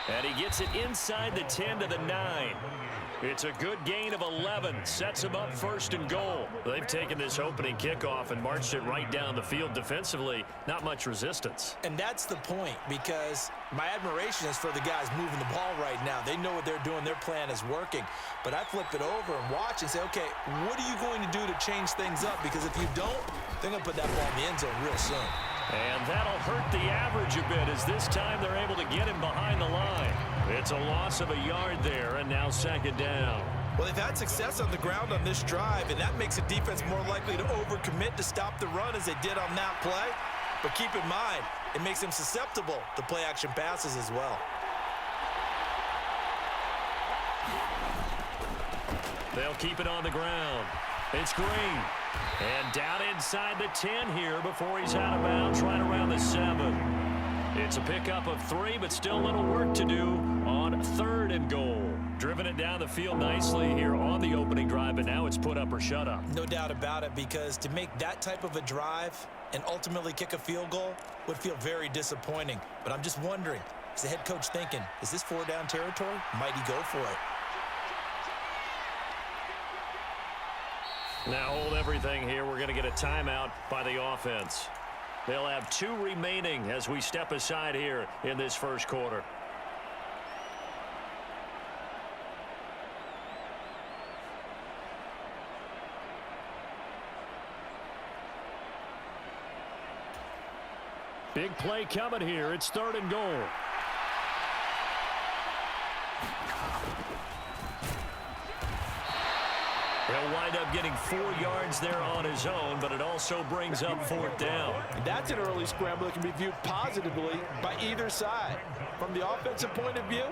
And he gets it inside the 10 to the 9. It's a good gain of 11. Sets him up 1st and goal. They've taken this opening kickoff and marched it right down the field defensively. Not much resistance. And that's the point, because my admiration is for the guys moving the ball right now. They know what they're doing. Their plan is working. But I flip it over and watch and say, okay, what are you going to do to change things up? Because if you don't, they're going to put that ball in the end zone real soon. And that'll hurt the average a bit, as this time they're able to get him behind the line. It's a loss of a yard there, and now 2nd down. Well, they've had success on the ground on this drive, and that makes the defense more likely to overcommit to stop the run as they did on that play. But keep in mind, it makes them susceptible to play-action passes as well. They'll keep it on the ground. It's Green. And down inside the 10 here before he's out of bounds right around the 7. It's a pickup of 3, but still a little work to do on 3rd and goal. Driven it down the field nicely here on the opening drive, but now it's put up or shut up. No doubt about it, because to make that type of a drive and ultimately kick a field goal would feel very disappointing. But I'm just wondering, is the head coach thinking, is this 4-down territory? Might he go for it? Now hold everything here. We're going to get a timeout by the offense. They'll have 2 remaining as we step aside here in this first quarter. Big play coming here. It's 3rd and goal. He'll wind up getting 4 yards there on his own, but it also brings up 4th down. That's an early scramble that can be viewed positively by either side. From the offensive point of view,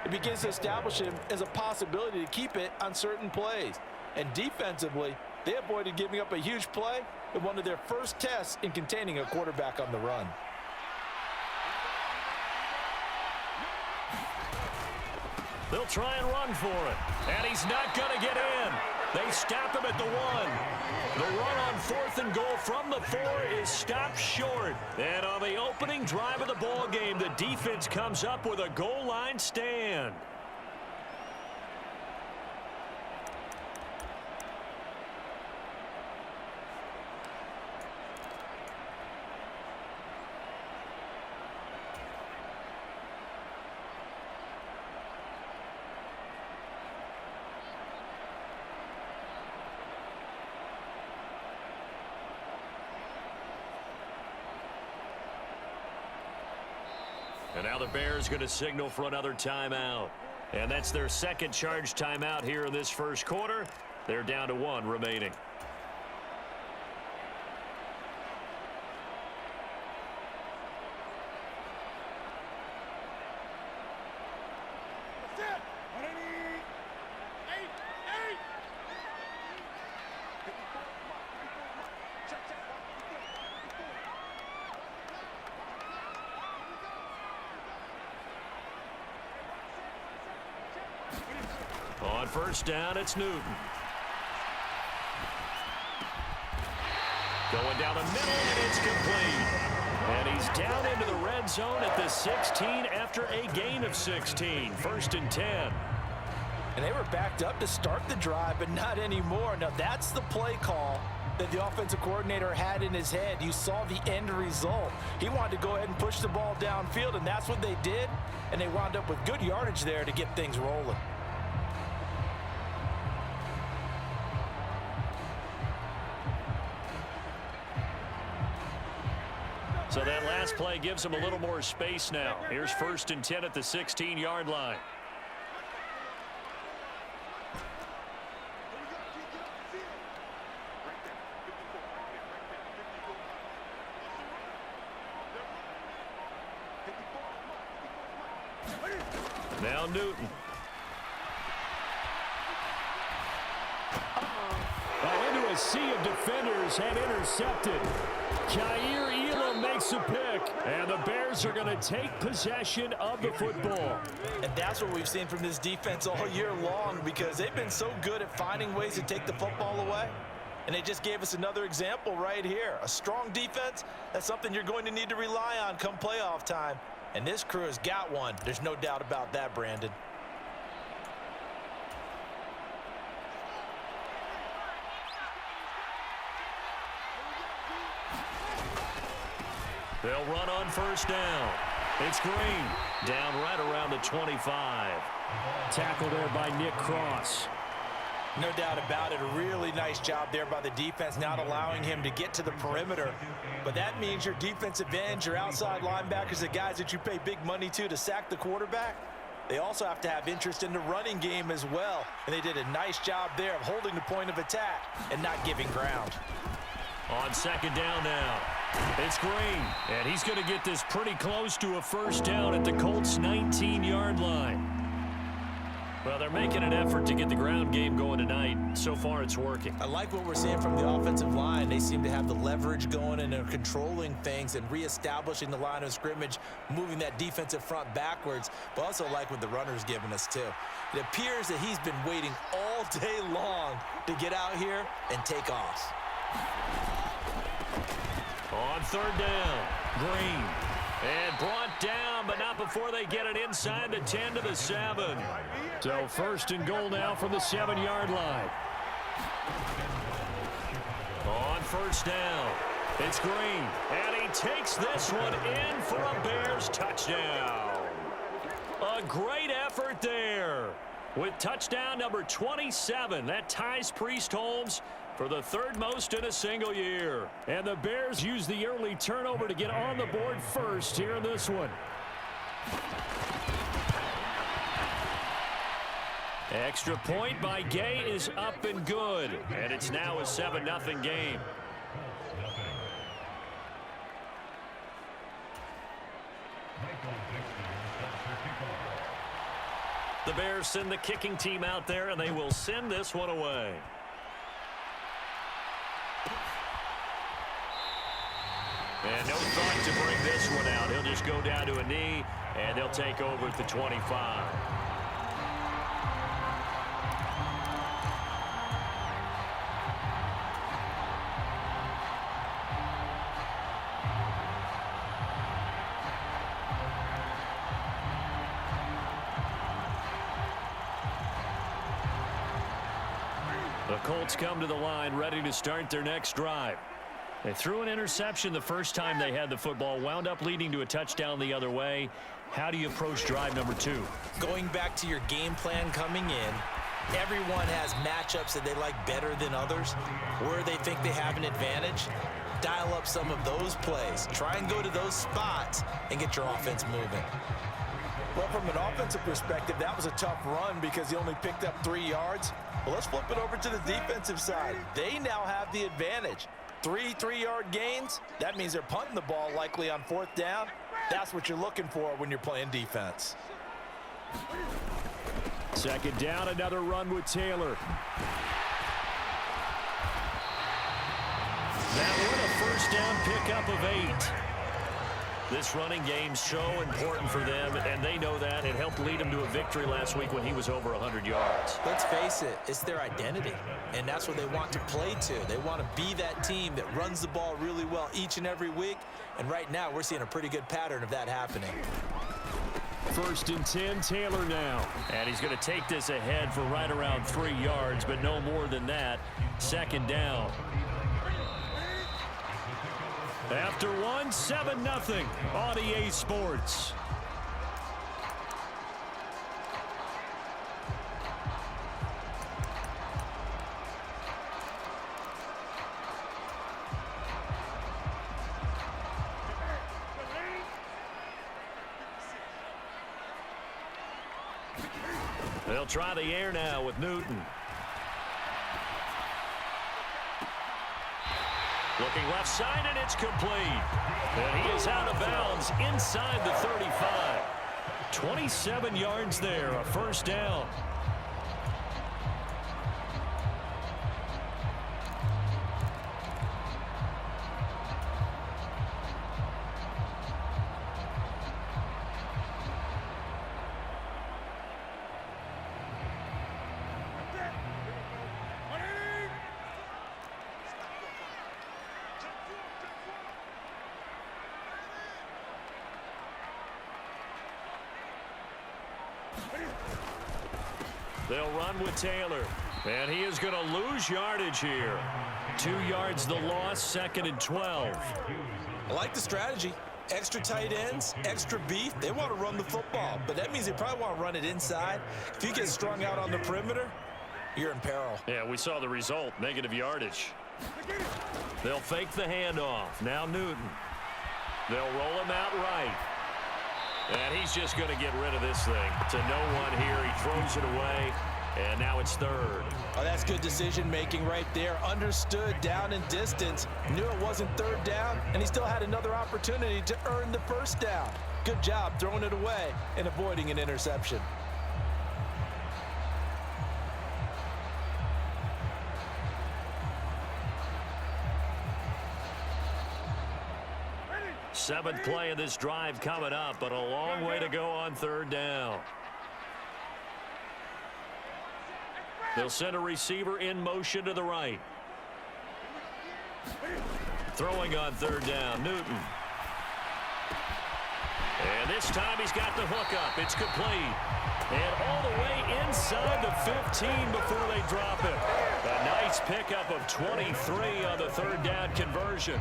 it begins to establish him as a possibility to keep it on certain plays. And defensively, they avoided giving up a huge play in one of their first tests in containing a quarterback on the run. They'll try and run for it, and he's not going to get in. They stop him at the 1. The run on 4th and goal from the 4 is stopped short. And on the opening drive of the ball game, the defense comes up with a goal line stand. And now the Bears going to signal for another timeout. And that's their 2nd charge timeout here in this first quarter. They're down to 1 remaining. On 1st down, it's Newton. Going down the middle, and it's complete. And he's down into the red zone at the 16 after a gain of 16. 1st and 10. And they were backed up to start the drive, but not anymore. Now, that's the play call that the offensive coordinator had in his head. You saw the end result. He wanted to go ahead and push the ball downfield, and that's what they did. And they wound up with good yardage there to get things rolling. So that last play gives them a little more space now. Here's 1st and 10 at the 16-yard line. Now Newton. Into a sea of defenders and intercepted. Jair Elam makes a pick, and the Bears are going to take possession of the football. And that's what we've seen from this defense all year long, because they've been so good at finding ways to take the football away. And they just gave us another example right here. A strong defense, that's something you're going to need to rely on come playoff time. And this crew has got one. There's no doubt about that, Brandon. They'll run on first down. It's Green. Down right around the 25. Tackle there by Nick Cross. No doubt about it. A really nice job there by the defense, not allowing him to get to the perimeter. But that means your defensive ends, your outside linebackers, the guys that you pay big money to sack the quarterback, they also have to have interest in the running game as well. And they did a nice job there of holding the point of attack and not giving ground. On second down now, it's Green. And he's going to get this pretty close to a first down at the Colts' 19-yard line. Well, they're making an effort to get the ground game going tonight. So far, it's working. I like what we're seeing from the offensive line. They seem to have the leverage going, and they're controlling things and reestablishing the line of scrimmage, moving that defensive front backwards, but also like what the runner's giving us, too. It appears that he's been waiting all day long to get out here and take off. On third down, Green. And brought down, but not before they get it inside the 10 to the 7. So first and goal now from the 7-yard line. On first down, it's Green. And he takes this one in for a Bears touchdown. A great effort there. With touchdown number 27, that ties Priest Holmes for the third most in a single year. And the Bears use the early turnover to get on the board first here in this one. Extra point by Gay is up and good. And it's now a 7-0 game. The Bears send the kicking team out there, and they will send this one away. And no thought to bring this one out. He'll just go down to a knee, and they'll take over at the 25. The Colts come to the line ready to start their next drive. They threw an interception the first time they had the football, wound up leading to a touchdown the other way. How do you approach drive number 2? Going back to your game plan coming in, everyone has matchups that they like better than others, where they think they have an advantage. Dial up some of those plays. Try and go to those spots and get your offense moving. Well, from an offensive perspective, that was a tough run because he only picked up 3 yards. Well, let's flip it over to the defensive side. They now have the advantage. 3 3-yard gains, that means they're punting the ball likely on 4th down. That's what you're looking for when you're playing defense. Second down, another run with Taylor. That one a first down pickup of 8. This running game's so important for them, and they know that. It helped lead them to a victory last week when he was over 100 yards. Let's face it, it's their identity, and that's what they want to play to. They want to be that team that runs the ball really well each and every week, and right now we're seeing a pretty good pattern of that happening. First and 10, Taylor now. And he's going to take this ahead for right around 3 yards, but no more than that. Second down. After one, 7-0 on EA Sports. They'll try the air now with Newton. Looking left side, and it's complete. And he is out of bounds inside the 35. 27 yards there, a first down. They'll run with Taylor. And he is going to lose yardage here. 2 yards the loss, 2nd and 12. I like the strategy. Extra tight ends, extra beef. They want to run the football, but that means they probably want to run it inside. If you get strung out on the perimeter, you're in peril. Yeah, we saw the result, negative yardage. They'll fake the handoff. Now Newton. They'll roll him out right. And he's just going to get rid of this thing to no one here. He throws it away, and now it's 3rd. Oh, that's good decision-making right there. Understood down and distance. Knew it wasn't 3rd down, and he still had another opportunity to earn the 1st down. Good job throwing it away and avoiding an interception. Seventh play of this drive coming up, but a long way to go on 3rd down. They'll send a receiver in motion to the right. Throwing on 3rd down, Newton. And this time he's got the hook up. It's complete. And all the way inside the 15 before they drop it. A nice pickup of 23 on the 3rd down conversion.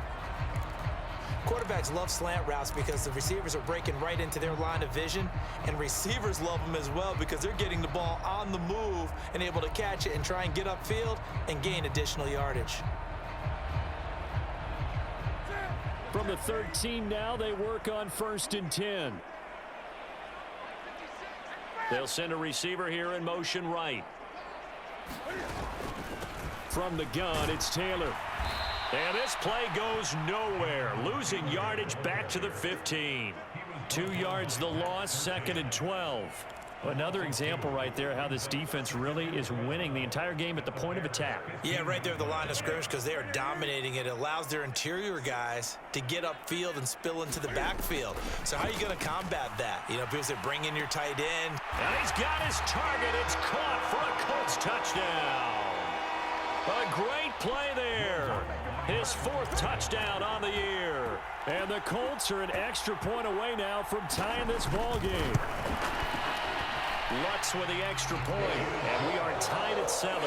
Quarterbacks love slant routes because the receivers are breaking right into their line of vision, and receivers love them as well because they're getting the ball on the move and able to catch it and try and get upfield and gain additional yardage. From the 13 now, they work on 1st and 10. They'll send a receiver here in motion right. From the gun, it's Taylor. And this play goes nowhere. Losing yardage back to the 15. 2 yards the loss, 2nd and 12. Another example right there how this defense really is winning the entire game at the point of attack. Yeah, right there at the line of scrimmage because they are dominating it. It allows their interior guys to get upfield and spill into the backfield. So how are you going to combat that? You know, because they bring in your tight end. And he's got his target. It's caught for a Colts touchdown. A great play there. His 4th touchdown on the year. And the Colts are an extra point away now from tying this ball game. Lutz with the extra point, and we are tied at 7.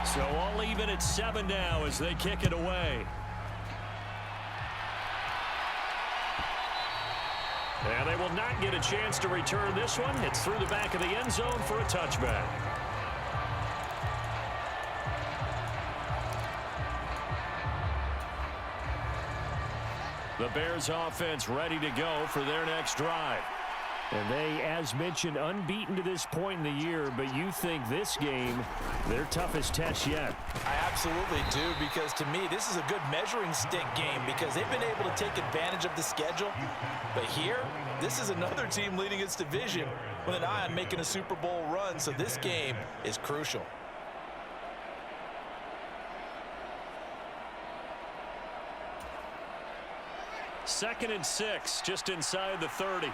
So all even at 7 now as they kick it away. And they will not get a chance to return this one. It's through the back of the end zone for a touchback. The Bears offense ready to go for their next drive. And they, as mentioned, unbeaten to this point in the year, but you think this game, their toughest test yet. I absolutely do, because to me, this is a good measuring stick game because they've been able to take advantage of the schedule. But here, this is another team leading its division with an eye on making a Super Bowl run, so this game is crucial. Second and 6, just inside the 30.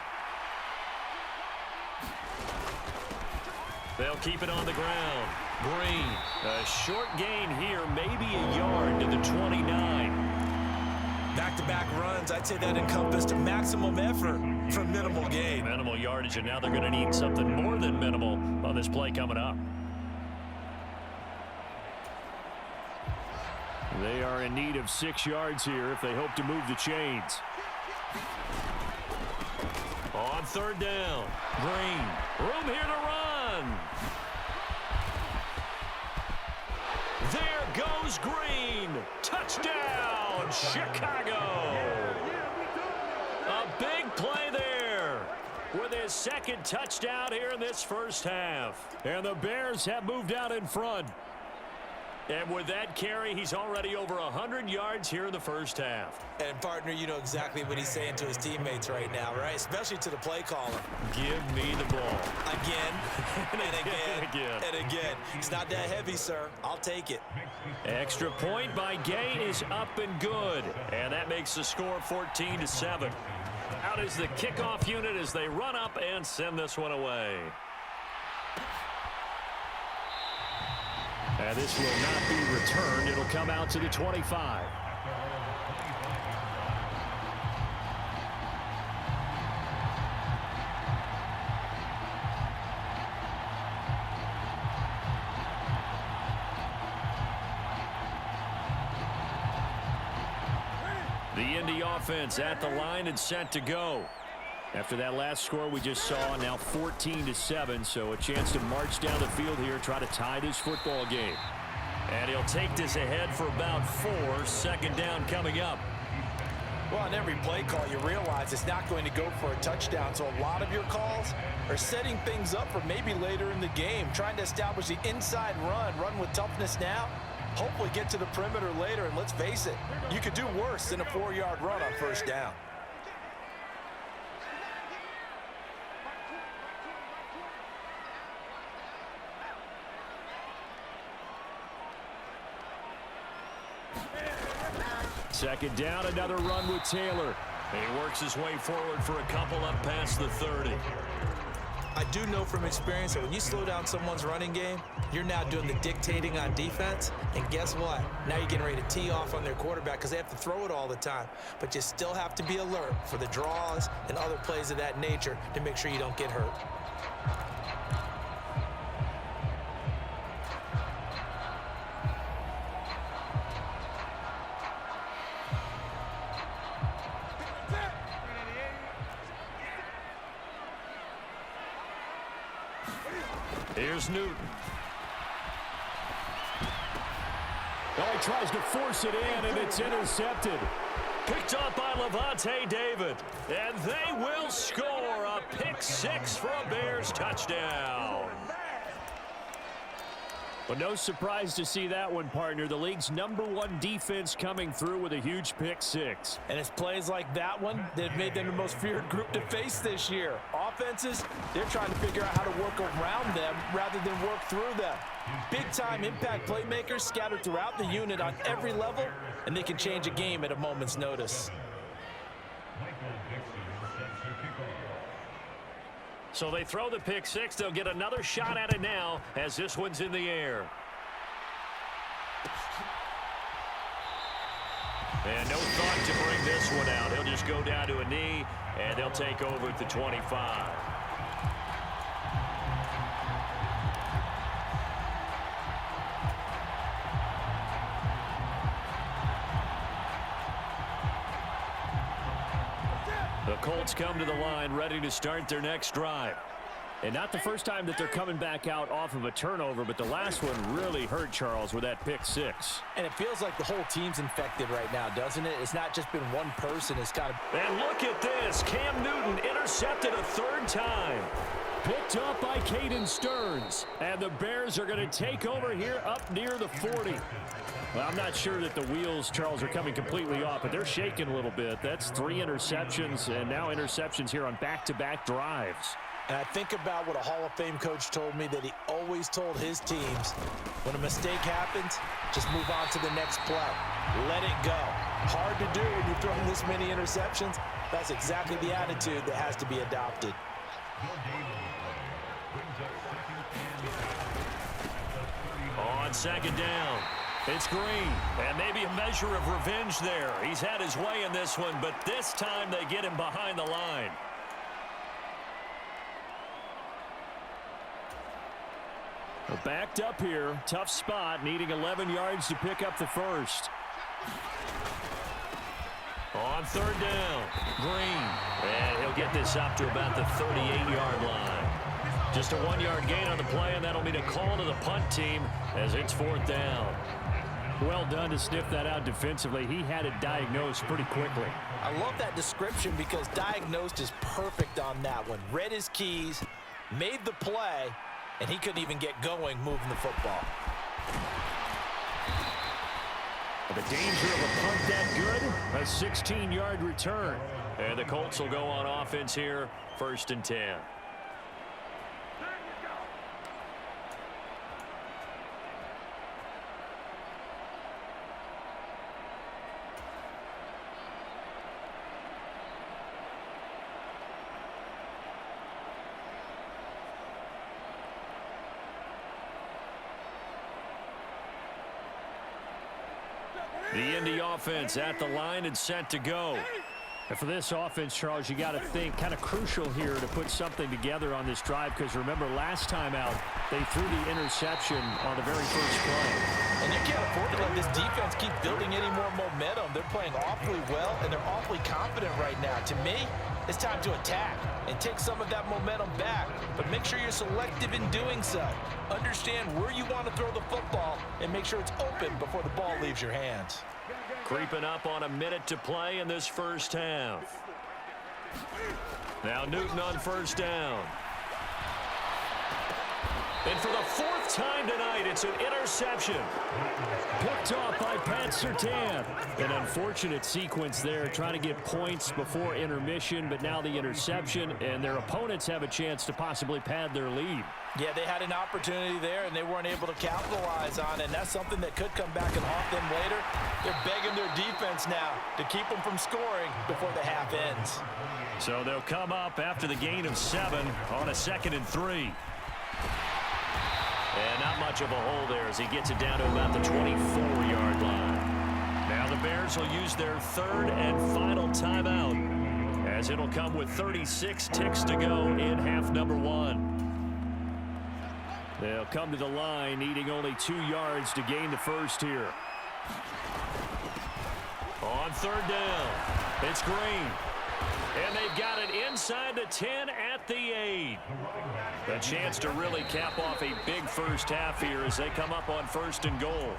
They'll keep it on the ground. Green, a short gain here, maybe a yard to the 29. Back-to-back runs, I'd say that encompassed maximum effort for minimal gain. Minimal yardage, and now they're going to need something more than minimal on this play coming up. They are in need of 6 yards here if they hope to move the chains. On 3rd down, Green, room here to run. There goes Green. Touchdown, Chicago. A big play there with his 2nd touchdown here in this first half. And the Bears have moved out in front. And with that carry, he's already over 100 yards here in the first half. And, partner, you know exactly what he's saying to his teammates right now, right? Especially to the play caller. Give me the ball. Again, and again, and again. It's not that heavy, sir. I'll take it. Extra point by Gay is up and good. And that makes the score 14-7. Out is the kickoff unit as they run up and send this one away. And this will not be returned. It'll come out to the 25. The Indy offense at the line and set to go. After that last score we just saw, now 14-7, so a chance to march down the field here, try to tie this football game. And he'll take this ahead for about 4. Second down coming up. Well, on every play call, you realize it's not going to go for a touchdown, so a lot of your calls are setting things up for maybe later in the game, trying to establish the inside run with toughness now, hopefully get to the perimeter later, and let's face it, you could do worse than a 4-yard run on first down. Second down, another run with Taylor. He works his way forward for a couple up past the 30. I do know from experience that when you slow down someone's running game, you're now doing the dictating on defense. And guess what? Now you're getting ready to tee off on their quarterback because they have to throw it all the time. But you still have to be alert for the draws and other plays of that nature to make sure you don't get hurt. Here's Newton. Oh, he tries to force it in, and it's intercepted. Picked up by Levante David. And they will score a pick 6 for a Bears touchdown. But no surprise to see that one, partner. The league's #1 defense coming through with a huge pick 6. And it's plays like that one that have made them the most feared group to face this year. Offenses, they're trying to figure out how to work around them rather than work through them. Big-time impact playmakers scattered throughout the unit on every level, and they can change a game at a moment's notice. So they throw the pick 6. They'll get another shot at it now as this one's in the air. And no thought to bring this one out. He'll just go down to a knee, and they'll take over at the 25. The Colts come to the line ready to start their next drive. And not the first time that they're coming back out off of a turnover, but the last one really hurt Charles with that pick 6. And it feels like the whole team's infected right now, doesn't it? It's not just been one person. It's got to... And look at this. Cam Newton intercepted a 3rd time. Picked up by Caden Stearns. And the Bears are going to take over here up near the 40. Well, I'm not sure that the wheels, Charles, are coming completely off, but they're shaking a little bit. That's 3 interceptions, and now interceptions here on back-to-back drives. And I think about what a Hall of Fame coach told me that he always told his teams, when a mistake happens, just move on to the next play. Let it go. Hard to do when you're throwing this many interceptions. That's exactly the attitude that has to be adopted. On second down, it's Green, and maybe a measure of revenge there. He's had his way in this one, but this time they get him behind the line. We're backed up here, tough spot, needing 11 yards to pick up the first. On third down, Green, and he'll get this up to about the 38-yard line. Just a 1-yard gain on the play, and that'll mean a call to the punt team as it's 4th down. Well done to sniff that out defensively. He had it diagnosed pretty quickly. I love that description because diagnosed is perfect on that one. Read his keys, made the play, and he couldn't even get going moving the football. The danger of a punt that good, a 16-yard return. And the Colts will go on offense here, 1st and 10. The Indy offense at the line and set to go. And for this offense, Charles, you got to think kind of crucial here to put something together on this drive, because remember last time out they threw the interception on the very first play. And you can't afford to let this defense keep building any more momentum. They're playing awfully well, and they're awfully confident right now. To me, it's time to attack and take some of that momentum back, but make sure you're selective in doing so. Understand where you want to throw the football and make sure it's open before the ball leaves your hands. Creeping up on a minute to play in this first half. Now Newton on first down. And for the fourth time tonight, it's an interception. Picked off by Pat Surtain. An unfortunate sequence there, trying to get points before intermission, but now the interception, and their opponents have a chance to possibly pad their lead. Yeah, they had an opportunity there, and they weren't able to capitalize on it, and that's something that could come back and haunt them later. They're begging their defense now to keep them from scoring before the half ends. So they'll come up after the gain of 7 on a 2nd and 3. And not much of a hole there as he gets it down to about the 24-yard line. Now the Bears will use their 3rd and final timeout, as it'll come with 36 ticks to go in half number 1. They'll come to the line needing only 2 yards to gain the first here. On 3rd down, it's Green. And they've got it inside the 10 at the 8. A chance to really cap off a big first half here as they come up on 1st and goal.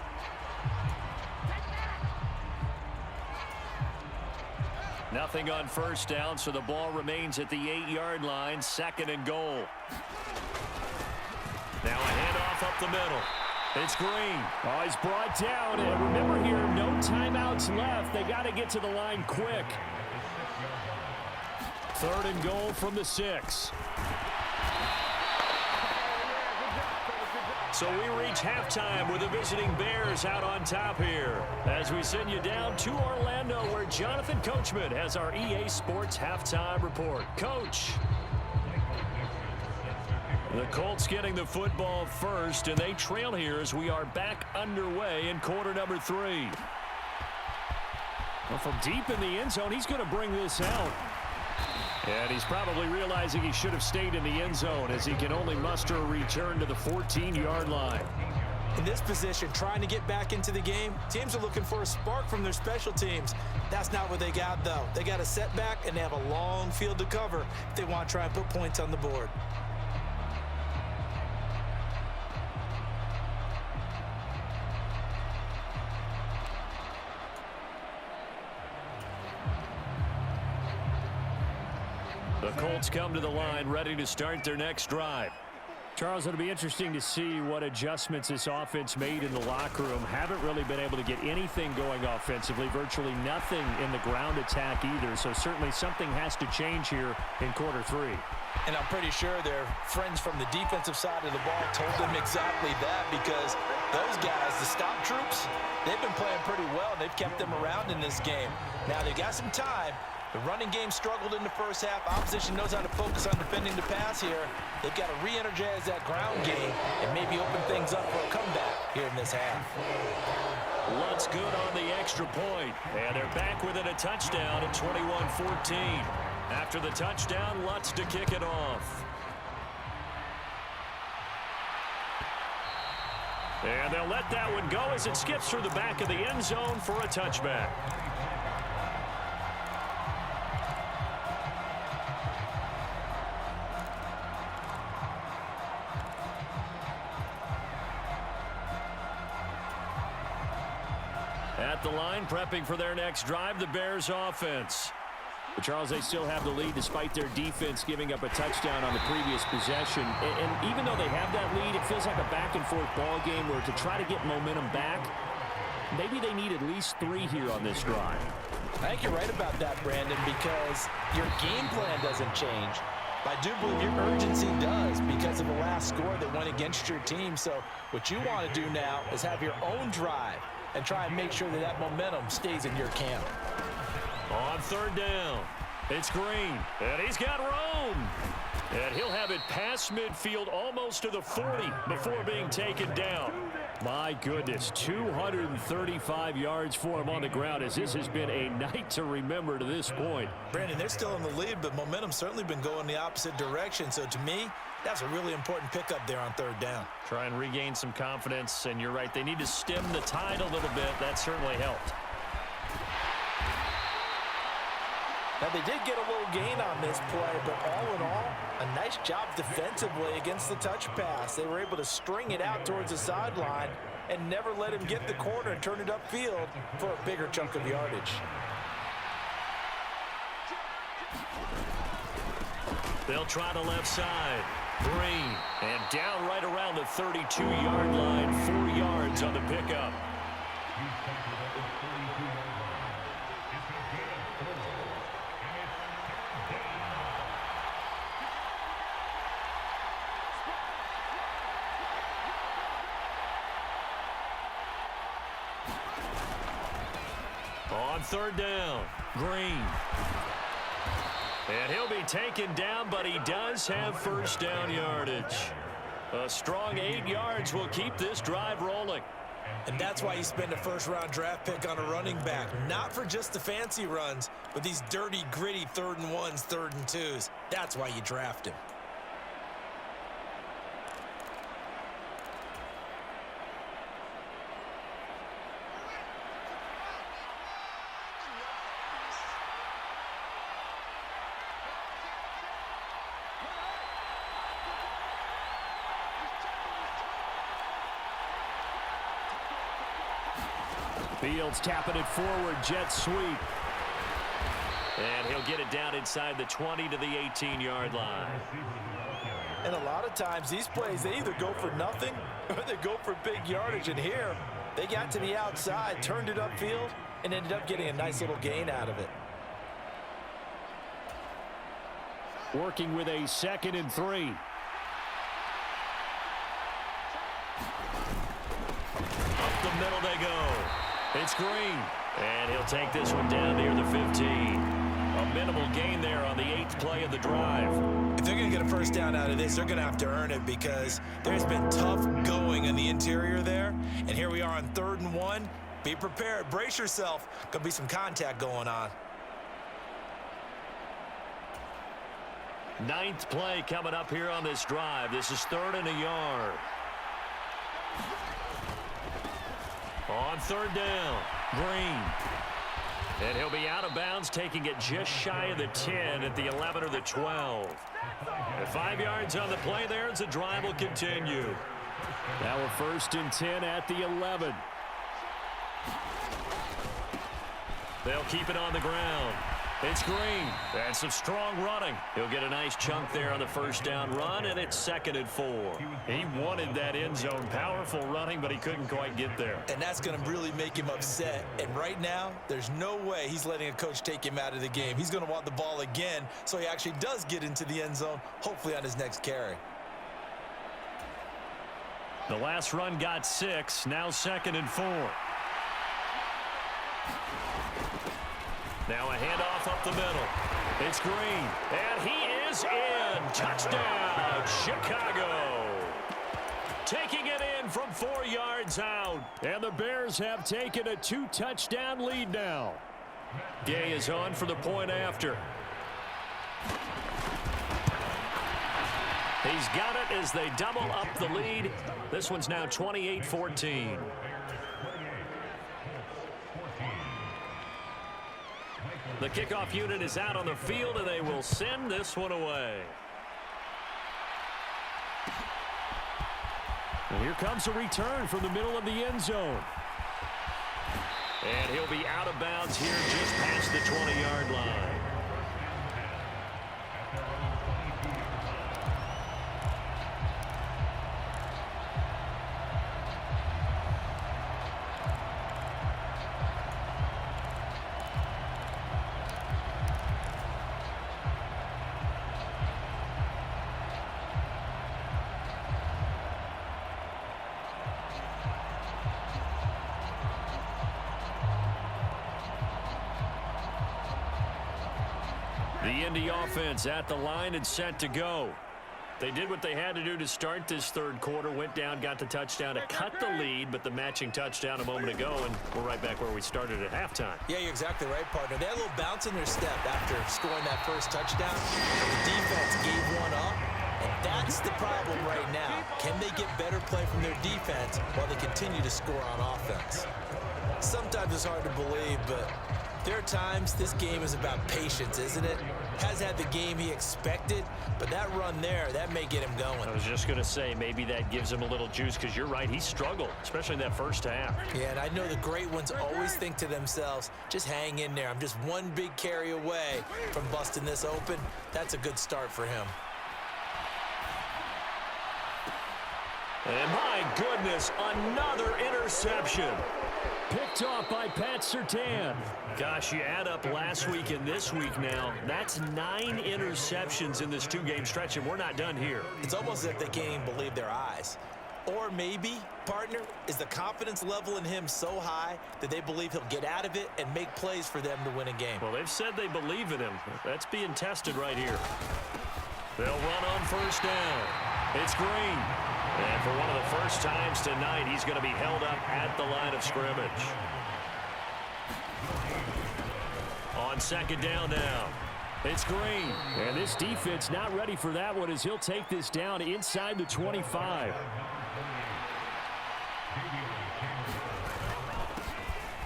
Nothing on first down, so the ball remains at the 8-yard line, 2nd and goal. Now a handoff up the middle. It's Green. Oh, he's brought down. And remember here, no timeouts left. They got to get to the line quick. 3rd and goal from the 6. So we reach halftime with the visiting Bears out on top here, as we send you down to Orlando, where Jonathan Coachman has our EA Sports halftime report. Coach. The Colts getting the football first, and they trail here as we are back underway in quarter number 3. Well, from deep in the end zone, he's going to bring this out. And he's probably realizing he should have stayed in the end zone, as he can only muster a return to the 14-yard line. In this position, trying to get back into the game, teams are looking for a spark from their special teams. That's not what they got, though. They got a setback, and they have a long field to cover if they want to try and put points on the board. The Colts come to the line ready to start their next drive. Charles, it'll be interesting to see what adjustments this offense made in the locker room. Haven't really been able to get anything going offensively, virtually nothing in the ground attack either. So certainly something has to change here in quarter 3. And I'm pretty sure their friends from the defensive side of the ball told them exactly that, because those guys, the stop troops, they've been playing pretty well, and they've kept them around in this game. Now they've got some time. The running game struggled in the first half. Opposition knows how to focus on defending the pass here. They've got to re-energize that ground game and maybe open things up for a comeback here in this half. Lutz good on the extra point, and they're back within a touchdown at 21-14. After the touchdown, Lutz to kick it off. And they'll let that one go as it skips through the back of the end zone for a touchback. At the line, prepping for their next drive, the Bears offense. But Charles, they still have the lead despite their defense giving up a touchdown on the previous possession. And even though they have that lead, it feels like a back-and-forth ball game where to try to get momentum back, maybe they need at least 3 here on this drive. I think you're right about that, Brandon, because your game plan doesn't change. I do believe your urgency does because of the last score that went against your team. So what you want to do now is have your own drive and try and make sure that that momentum stays in your camp. On 3rd down, it's Green, and he's got room. And he'll have it past midfield almost to the 40 before being taken down. My goodness, 235 yards for him on the ground as this has been a night to remember to this point. Brandon, they're still in the lead, but momentum's certainly been going the opposite direction. So to me, that's a really important pickup there on third down. Try and regain some confidence, and you're right, they need to stem the tide a little bit. That certainly helped. Now, they did get a little gain on this play, but all in all, a nice job defensively against the touch pass. They were able to string it out towards the sideline and never let him get the corner and turn it upfield for a bigger chunk of yardage. They'll try the left side. Green, and down right around the 32-yard line, 4 yards on the pickup. On third down, Green. And he'll be taken down, but he does have first down yardage. A strong 8 yards will keep this drive rolling. And that's why you spend a first-round draft pick on a running back. Not for just the fancy runs, but these dirty, gritty 3rd and 1s, 3rd and 2s. That's why you draft him. Fields tapping it forward, jet sweep. And he'll get it down inside the 20 to the 18-yard line. And a lot of times these plays, they either go for nothing or they go for big yardage. And here, they got to the outside, turned it upfield, and ended up getting a nice little gain out of it. Working with a 2nd and 3. Up the middle they go. It's Green, and he'll take this one down near the 15. A minimal gain there on the 8th play of the drive. If they're going to get a first down out of this, they're going to have to earn it because there's been tough going in the interior there. And here we are on 3rd and 1. Be prepared. Brace yourself. Going to be some contact going on. 9th play coming up here on this drive. This is 3rd and a yard. On 3rd down, Green. And he'll be out of bounds, taking it just shy of the 10 at the 11 or the 12. 5 yards on the play there as the drive will continue. Now a 1st and 10 at the 11. They'll keep it on the ground. It's Green. And some strong running. He'll get a nice chunk there on the first down run, and it's 2nd and 4. He wanted that end zone. Powerful running, but he couldn't quite get there. And that's going to really make him upset. And right now, there's no way he's letting a coach take him out of the game. He's going to want the ball again, so he actually does get into the end zone, hopefully on his next carry. The last run got 6, now 2nd and 4. Now a handoff up the middle. It's Green, and he is in. Touchdown, Chicago. Taking it in from 4 yards out. And the Bears have taken a 2-touchdown lead now. Gay is on for the point after. He's got it as they double up the lead. This one's now 28-14. The kickoff unit is out on the field, and they will send this one away. And here comes a return from the middle of the end zone. And he'll be out of bounds here just past the 20-yard line. The Indy offense at the line and set to go. They did what they had to do to start this third quarter. Went down, got the touchdown to cut the lead, but the matching touchdown a moment ago, and we're right back where we started at halftime. Yeah, you're exactly right, partner. They had a little bounce in their step after scoring that first touchdown. The defense gave one up, and that's the problem right now. Can they get better play from their defense while they continue to score on offense? Sometimes it's hard to believe, but there are times this game is about patience, isn't it? Has had the game he expected, but that run there, that may get him going. I was just going to say, maybe that gives him a little juice, because you're right, he struggled, especially in that first half. Yeah, and I know the great ones always think to themselves, just hang in there. I'm just one big carry away from busting this open. That's a good start for him. And my goodness, another interception. Picked off by Pat Surtain. Gosh, you add up last week and this week now, that's 9 interceptions in this two-game stretch, and we're not done here. It's almost as if they can't even believe their eyes. Or maybe, partner, is the confidence level in him so high that they believe he'll get out of it and make plays for them to win a game. Well, they've said they believe in him. That's being tested right here. They'll run on first down. It's Green. And for one of the first times tonight, he's going to be held up at the line of scrimmage. On second down now, it's Green. And this defense not ready for that one as he'll take this down inside the 25.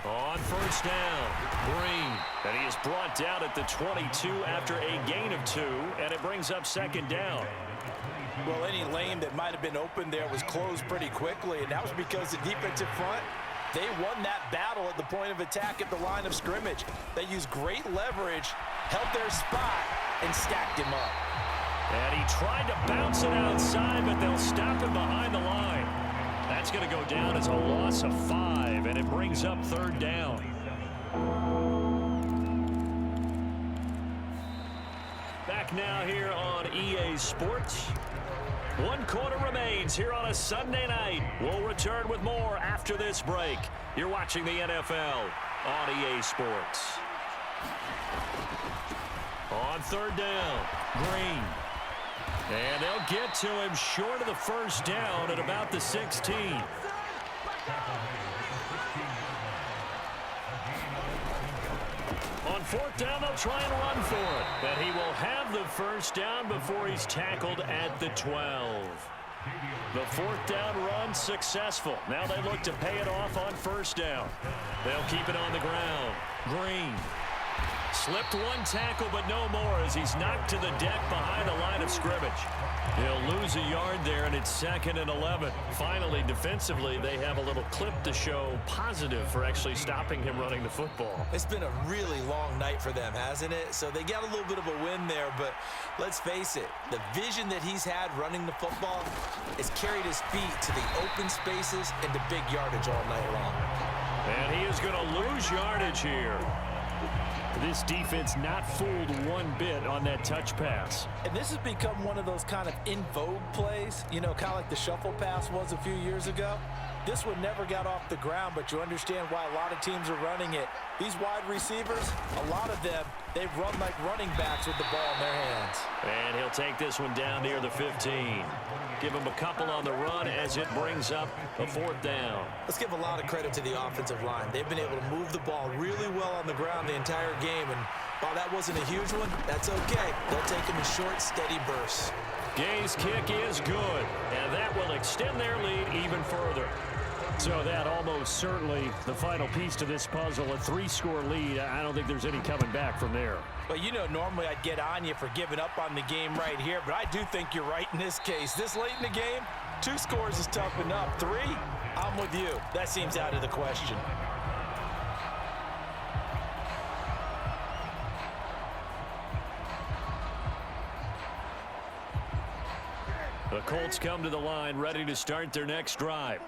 On first down, Green. And he is brought down at the 22 after a gain of 2, and it brings up second down. Well, any lane that might have been open there was closed pretty quickly, and that was because the defensive front, they won that battle at the point of attack at the line of scrimmage. They used great leverage, held their spot, and stacked him up. And he tried to bounce it outside, but they'll stop him behind the line. That's going to go down as a loss of 5, and it brings up third down. Back now here on EA Sports. 1 quarter remains here on a Sunday night. We'll return with more after this break. You're watching the NFL on EA Sports. On third down, Green. And they'll get to him short of the first down at about the 16. On fourth down, they'll try and run for it. But he will have the first down before he's tackled at the 12. The fourth down run successful. Now they look to pay it off on first down. They'll keep it on the ground. Green. Slipped one tackle, but no more as he's knocked to the deck behind the line of scrimmage. He'll lose a yard there, and it's 2nd and 11. Finally, defensively, they have a little clip to show positive for actually stopping him running the football. It's been a really long night for them, hasn't it? So they got a little bit of a win there, but let's face it, the vision that he's had running the football has carried his feet to the open spaces and the big yardage all night long. And he is going to lose yardage here. This defense not fooled one bit on that touch pass. And this has become one of those kind of in vogue plays, you know, kind of like the shuffle pass was a few years ago. This one never got off the ground, but you understand why a lot of teams are running it. These wide receivers, a lot of them, they run like running backs with the ball in their hands. And he'll take this one down near the 15. Give him a couple on the run as it brings up a fourth down. Let's give a lot of credit to the offensive line. They've been able to move the ball really well on the ground the entire game, and while that wasn't a huge one, that's okay. They'll take them in short, steady bursts. Gay's kick is good, and that will extend their lead even further. So that almost certainly the final piece to this puzzle, a 3-score lead. I don't think there's any coming back from there. Well, you know, normally I'd get on you for giving up on the game right here, but I do think you're right in this case. This late in the game, 2 scores is tough enough. 3, I'm with you. That seems out of the question. The Colts come to the line, ready to start their next drive.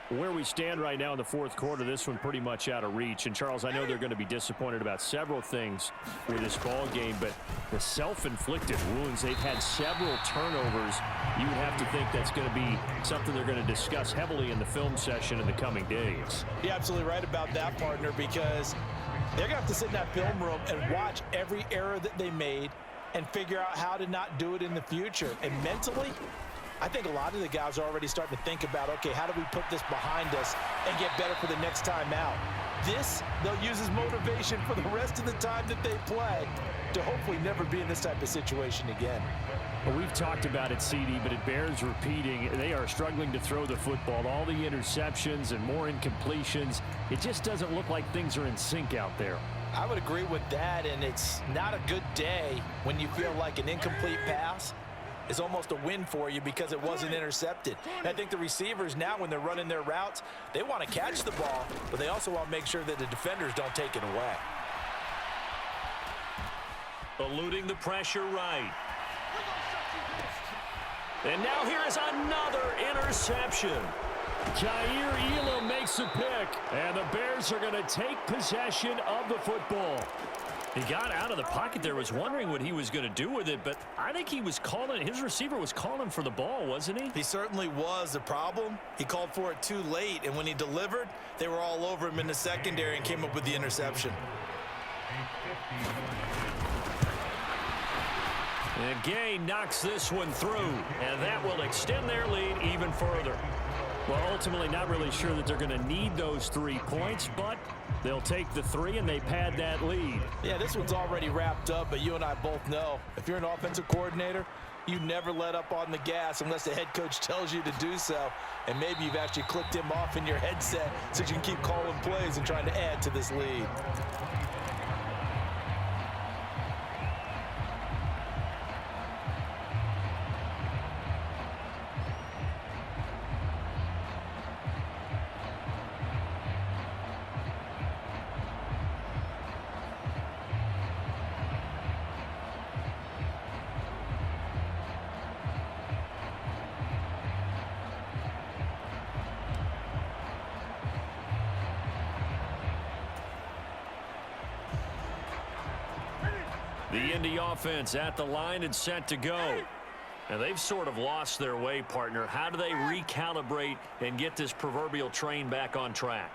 Where we stand right now in the fourth quarter, this one pretty much out of reach. And, Charles, I know they're going to be disappointed about several things with this ball game, but the self-inflicted wounds, they've had several turnovers. You would have to think that's going to be something they're going to discuss heavily in the film session in the coming days. You're absolutely right about that, partner, because They're going to have to sit in that film room and watch every error that they made and figure out how to not do it in the future. And mentally, I think a lot of the guys are already starting to think about, okay, how do we put this behind us and get better for the next time out? This, they'll use as motivation for the rest of the time that they play to hopefully never be in this type of situation again. Well, we've talked about it, CD, but it bears repeating. They are struggling to throw the football. All the interceptions and more incompletions. It just doesn't look like things are in sync out there. I would agree with that, and it's not a good day when you feel like an incomplete pass is almost a win for you because it wasn't intercepted. And I think the receivers now, when they're running their routes, they want to catch the ball, but they also want to make sure that the defenders don't take it away. Eluding the pressure right. And now here is another interception. Jair Elam makes a pick, and the Bears are going to take possession of the football. He got out of the pocket there, was wondering what he was going to do with it, but I think he was calling, his receiver was calling for the ball, wasn't he? He certainly was. The problem, he called for it too late, and when he delivered, they were all over him in the secondary and came up with the interception. And Gay knocks this one through, and that will extend their lead even further. Well, ultimately, not really sure that they're going to need those 3 points, but they'll take the 3 and they pad that lead. Yeah, this one's already wrapped up, but you and I both know if you're an offensive coordinator, you never let up on the gas unless the head coach tells you to do so. And maybe you've actually clicked him off in your headset so you can keep calling plays and trying to add to this lead. The Indy offense at the line and set to go. And they've sort of lost their way, partner. How do they recalibrate and get this proverbial train back on track?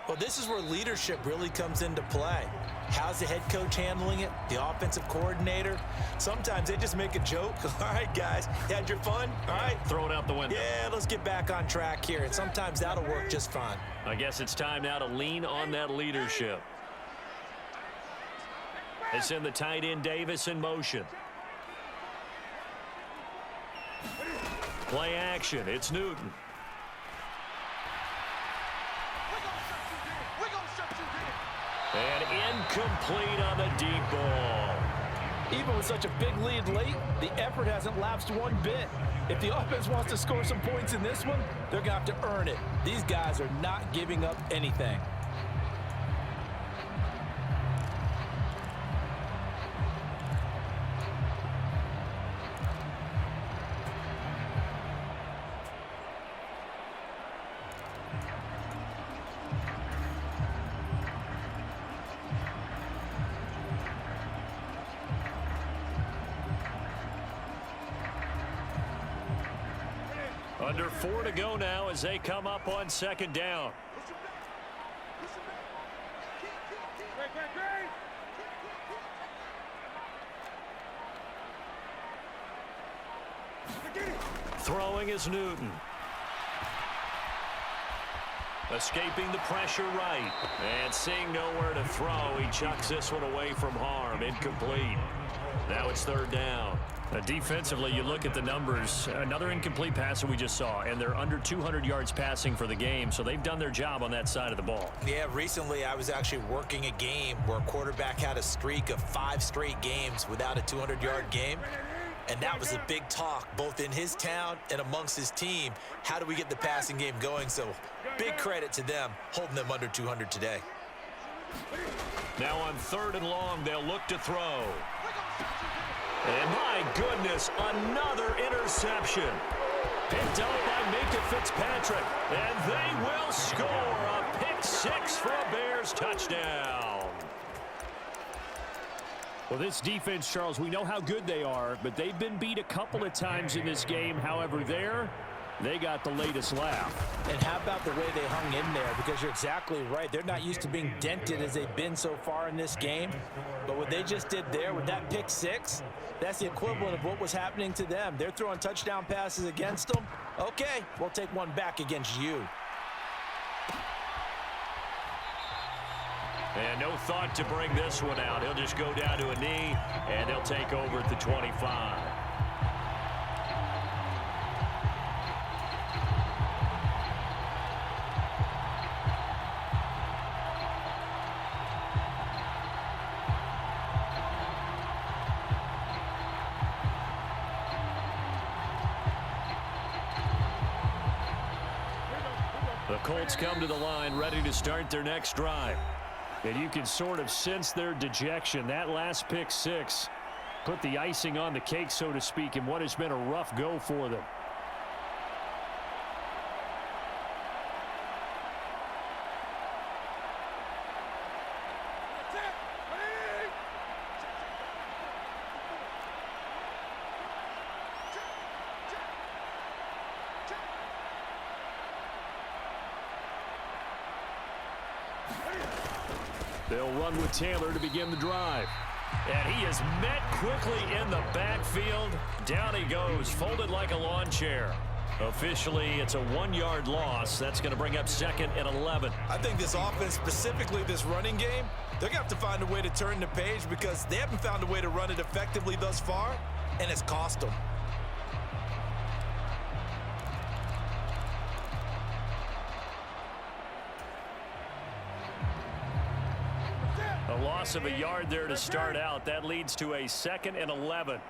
Well, this is where leadership really comes into play. How's the head coach handling it? The offensive coordinator? Sometimes they just make a joke. All right, guys, you had your fun? All right. Throw it out the window. Yeah, let's get back on track here. And sometimes that'll work just fine. I guess it's time now to lean on that leadership. They send the tight end Davis in motion. Play action. It's Newton. And incomplete on the deep ball. Even with such a big lead late, the effort hasn't lapsed one bit. If the offense wants to score some points in this one, they're going to have to earn it. These guys are not giving up anything. Under 4 to go now as they come up on second down. Throwing is Newton. Escaping the pressure right. And seeing nowhere to throw, he chucks this one away from harm. Incomplete. Now it's third down. Defensively, you look at the numbers. Another incomplete pass that we just saw, and they're under 200 yards passing for the game, so they've done their job on that side of the ball. Yeah, recently I was actually working a game where a quarterback had a streak of 5 straight games without a 200-yard game. And that was a big talk, both in his town and amongst his team. How do we get the passing game going? So big credit to them, holding them under 200 today. Now on third and long, they'll look to throw. And my goodness, another interception. Picked up by Minka Fitzpatrick. And they will score a pick 6 for a Bears touchdown. Well, this defense, Charles, we know how good they are, but they've been beat a couple of times in this game. However, there, they got the latest laugh. And how about the way they hung in there? Because you're exactly right. They're not used to being dented as they've been so far in this game. But what they just did there with that pick six, that's the equivalent of what was happening to them. They're throwing touchdown passes against them. Okay, we'll take one back against you. And no thought to bring this one out. He'll just go down to a knee, and they'll take over at the 25. The Colts come to the line, ready to start their next drive. And you can sort of sense their dejection. That last pick six put the icing on the cake, so to speak, in what has been a rough go for them. They'll run with Taylor to begin the drive. And he is met quickly in the backfield. Down he goes, folded like a lawn chair. Officially, it's a 1-yard loss. That's going to bring up 2nd and 11. I think this offense, specifically this running game, they're going to have to find a way to turn the page because they haven't found a way to run it effectively thus far, and it's cost them. A loss of a yard there to start out. That leads to a 2nd and 11.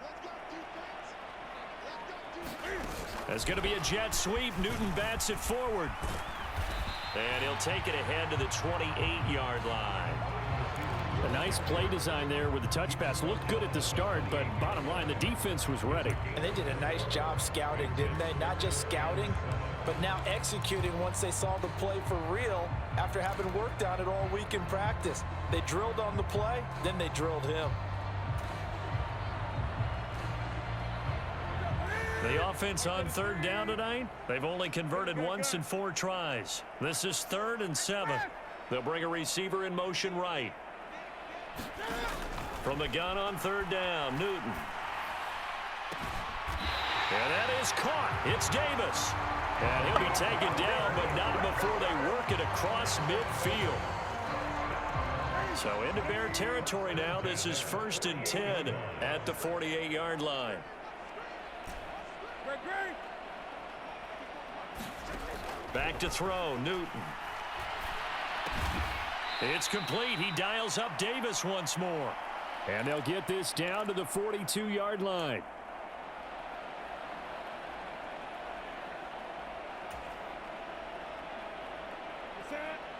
There's going to be a jet sweep. Newton bats it forward. And he'll take it ahead to the 28-yard line. A nice play design there with the touch pass. Looked good at the start, but bottom line, the defense was ready. And they did a nice job scouting, didn't they? Not just scouting, but now executing once they saw the play for real after having worked on it all week in practice. They drilled on the play, then they drilled him. The offense on 3rd down tonight, they've only converted once in 4 tries. This is 3rd and 7. They'll bring a receiver in motion right. From the gun on 3rd down, Newton. And that is caught. It's Davis. And he'll be taken down, but not before they work it across midfield. So into Bear territory now. This is 1st and 10 at the 48-yard line. Back to throw, Newton. It's complete. He dials up Davis once more. And they'll get this down to the 42-yard line.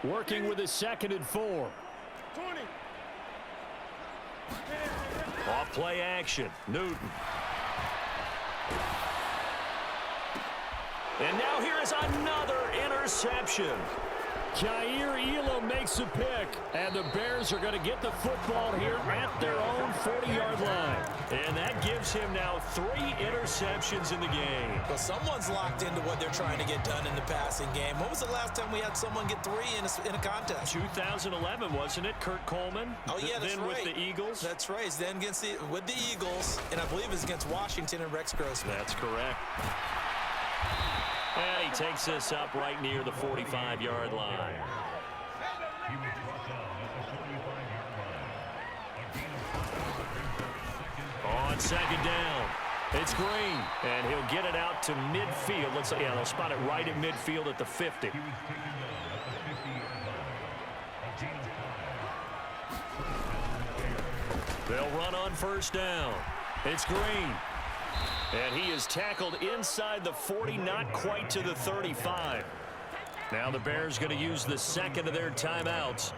Working with a 2nd and 4. 20. Off play action, Newton. And now here is another interception. Jair Elam makes a pick, and the Bears are going to get the football here at their own 40-yard line. And that gives him now 3 interceptions in the game. Well, someone's locked into what they're trying to get done in the passing game. When was the last time we had someone get 3 in a contest? 2011, wasn't it? Kurt Coleman. Oh, yeah, that's then right. with the Eagles. That's right. Then with the Eagles, and I believe it's against Washington and Rex Grossman. That's correct. And he takes this up right near the 45-yard line. On 2nd down, it's Green, and he'll get it out to midfield. They'll spot it right at midfield at the 50. They'll run on 1st down. It's Green. And he is tackled inside the 40, not quite to the 35. Now the Bears going to use the 2nd of their timeouts.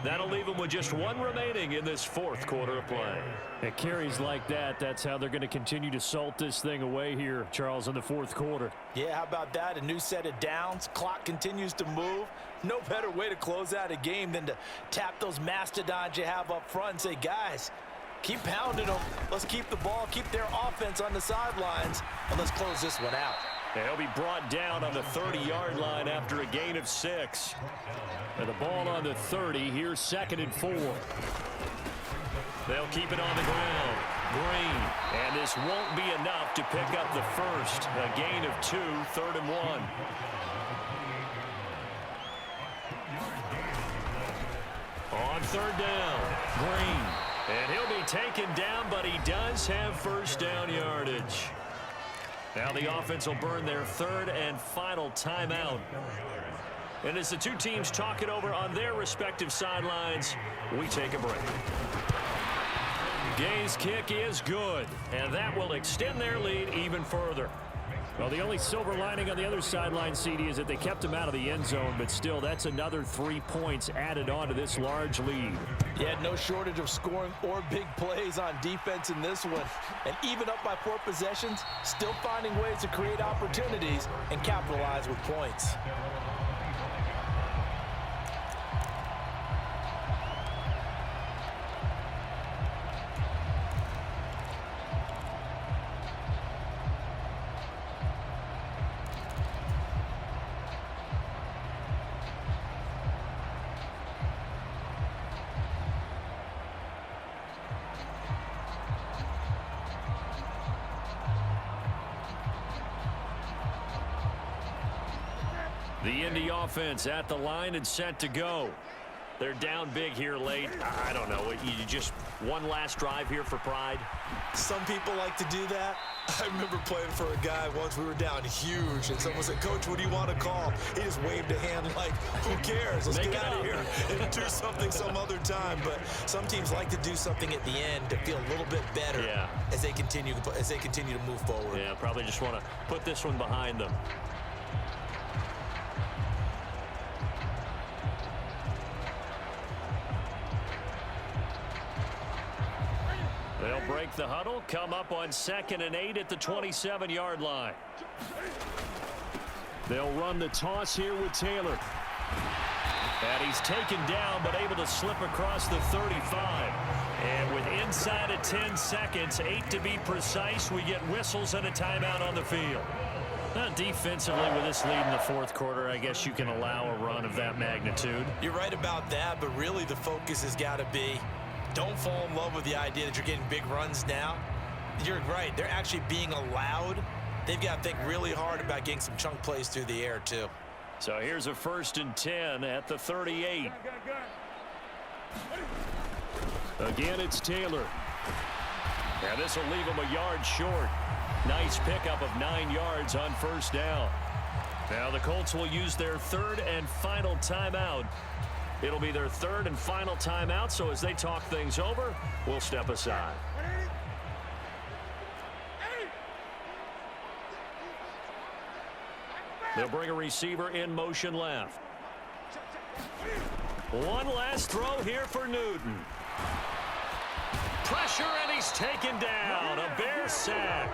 That'll leave them with just 1 remaining in this 4th quarter of play. It carries like that. That's how they're going to continue to salt this thing away here, Charles, in the 4th quarter. Yeah, how about that? A new set of downs. Clock continues to move. No better way to close out a game than to tap those mastodons you have up front and say, guys, keep pounding them. Let's keep the ball, keep their offense on the sidelines, and let's close this one out. And he'll be brought down on the 30-yard line after a gain of 6. And the ball on the 30. Here's 2nd and 4. They'll keep it on the ground. Green. And this won't be enough to pick up the first. A gain of 2, 3rd and 1. On 3rd down, Green. And he'll be taken down, but he does have first down yardage. Now the offense will burn their 3rd and final timeout. And as the two teams talk it over on their respective sidelines, we take a break. Gay's kick is good, and that will extend their lead even further. Well, the only silver lining on the other sideline, CD, is that they kept him out of the end zone, but still, that's another 3 points added on to this large lead. Yeah, no shortage of scoring or big plays on defense in this one. And even up by 4 possessions, still finding ways to create opportunities and capitalize with points. The Indy offense at the line and set to go. They're down big here late. I don't know. You just one last drive here for pride? Some people like to do that. I remember playing for a guy once. We were down huge, and someone said, "Coach, what do you want to call?" He just waved a hand like, "Who cares? Let's get out of here and do something some other time." But some teams like to do something at the end to feel a little bit better as they continue to move forward. Yeah, probably just want to put this one behind them. They'll break the huddle, come up on 2nd and 8 at the 27-yard line. They'll run the toss here with Taylor. And he's taken down, but able to slip across the 35. And with inside of 10 seconds, 8 to be precise, we get whistles and a timeout on the field. Now, defensively, with this lead in the 4th quarter, I guess you can allow a run of that magnitude. You're right about that, but really the focus has got to be, don't fall in love with the idea that you're getting big runs now. You're right. They're actually being allowed. They've got to think really hard about getting some chunk plays through the air, too. So here's a 1st and 10 at the 38. Again, it's Taylor. And this will leave him a yard short. Nice pickup of 9 yards on 1st down. Now the Colts will use their 3rd and final timeout. It'll be their 3rd and final timeout, so as they talk things over, we'll step aside. They'll bring a receiver in motion left. One last throw here for Newton. Pressure, and he's taken down. A Bear sack.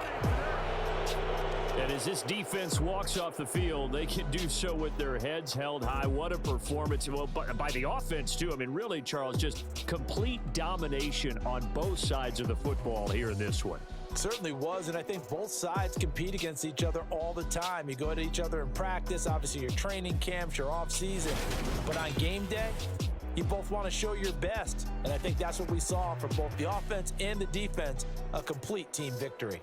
And as this defense walks off the field, they can do so with their heads held high. What a performance. Well, by the offense, too. I mean, really, Charles, just complete domination on both sides of the football here in this one. Certainly was, and I think both sides compete against each other all the time. You go at each other in practice, obviously your training camps, your off-season. But on game day, you both want to show your best. And I think that's what we saw from both the offense and the defense, a complete team victory.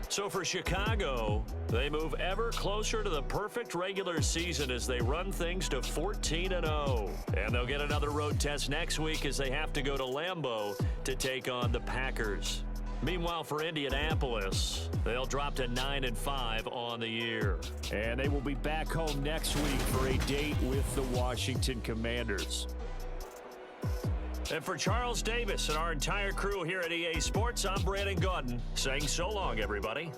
So for Chicago, they move ever closer to the perfect regular season as they run things to 14-0. And they'll get another road test next week as they have to go to Lambeau to take on the Packers. Meanwhile, for Indianapolis, they'll drop to 9-5 on the year. And they will be back home next week for a date with the Washington Commanders. And for Charles Davis and our entire crew here at EA Sports, I'm Brandon Gaudin saying so long, everybody.